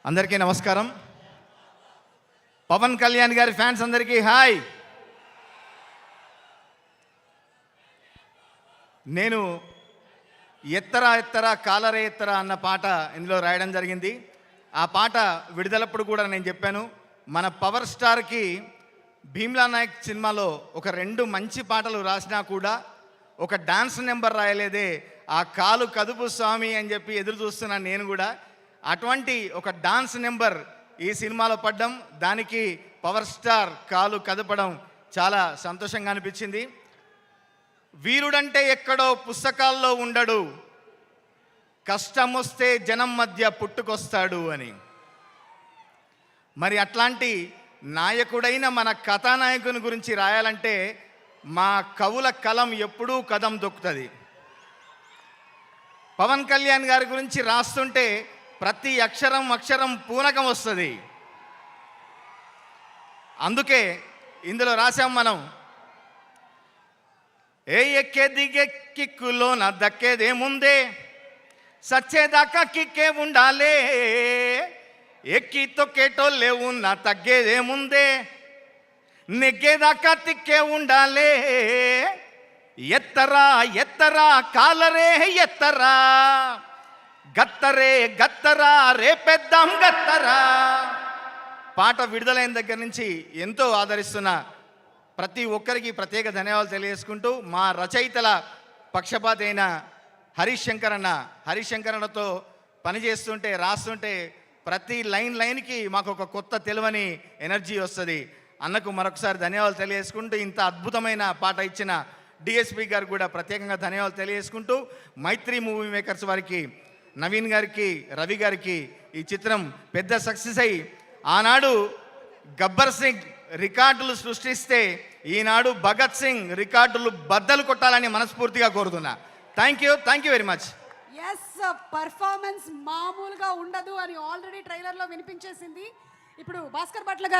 అందరికీ నమస్కారం. పవన్ కళ్యాణ్ గారి ఫ్యాన్స్ అందరికీ హాయ్. నేను ఎత్తరా ఎత్తరా కాలరే ఎత్తరా అన్న పాట ఇందులో రాయడం జరిగింది. ఆ పాట విడుదలప్పుడు కూడా నేను చెప్పాను, మన పవర్ స్టార్కి భీమ్లా నాయక్ సినిమాలో ఒక 2 మంచి పాటలు రాసినా కూడా ఒక డాన్స్ నెంబర్ రాయలేదే, ఆ కాలు కదుపు స్వామి అని చెప్పి ఎదురు చూస్తున్నాను నేను కూడా. అటువంటి ఒక డాన్స్ నెంబర్ ఈ సినిమాలో పడ్డం, దానికి పవర్ స్టార్ కాలు కదపడం చాలా సంతోషంగా అనిపించింది. వీరుడంటే ఎక్కడో పుస్తకాల్లో ఉండడు, కష్టం వస్తే జనం మధ్య పుట్టుకొస్తాడు అని. మరి అట్లాంటి నాయకుడైన మన కథానాయకుని గురించి రాయాలంటే మా కవుల కలం ఎప్పుడూ కదం దొక్కుతుంది. పవన్ కళ్యాణ్ గారి గురించి రాస్తుంటే ప్రతి అక్షరం పూనకం వస్తుంది. అందుకే ఇందులో రాసాం మనం, ఏ ఎక్కే దిగే కిక్కులో నా దక్కేదేముందే, సచ్చేదాకా కిక్కే ఉండాలే, ఎక్కి తొక్కేటోళ్ళే ఉన్నా తగ్గేదేముందే, నెగ్గేదాకా తిక్కే ఉండాలే, ఎత్తరా ఎత్తరా కాలరే ఎత్తరా, గత్తరే గత్తరా రేపెద్దాం గత్తరా. పాట విడుదలైన దగ్గర నుంచి ఎంతో ఆదరిస్తున్న ప్రతి ఒక్కరికి ప్రత్యేక ధన్యవాదాలు తెలియజేసుకుంటూ, మా రచయితల పక్షపాతి అయిన హరీష్ శంకర్ అన్నతో పనిచేస్తుంటే రాస్తుంటే ప్రతి లైన్కి మాకు ఒక కొత్త తెలివని ఎనర్జీ వస్తుంది. అన్నకు మరొకసారి ధన్యవాదాలు తెలియజేసుకుంటూ, ఇంత అద్భుతమైన పాట ఇచ్చిన డిఎస్పి గారు కూడా ప్రత్యేకంగా ధన్యవాదాలు తెలియజేసుకుంటూ, మైత్రి మూవీ మేకర్స్ వారికి, నవీన్ గారికి, రవి గారికి ఈ చిత్రం పెద్ద సక్సెస్ అయ్యి ఆనాడు గబ్బర్ సింగ్ రికార్డులు సృష్టిస్తే ఈనాడు భగత్ సింగ్ రికార్డులు బద్దలు కొట్టాలని మనస్ఫూర్తిగా కోరుతున్నా. Thank you very much. Yes, performance మామూలుగా ఉండదు అని ఆల్రెడీ ట్రైలర్లో వినిపించేసింది. ఇప్పుడు భాస్కర్ భట్ల గారు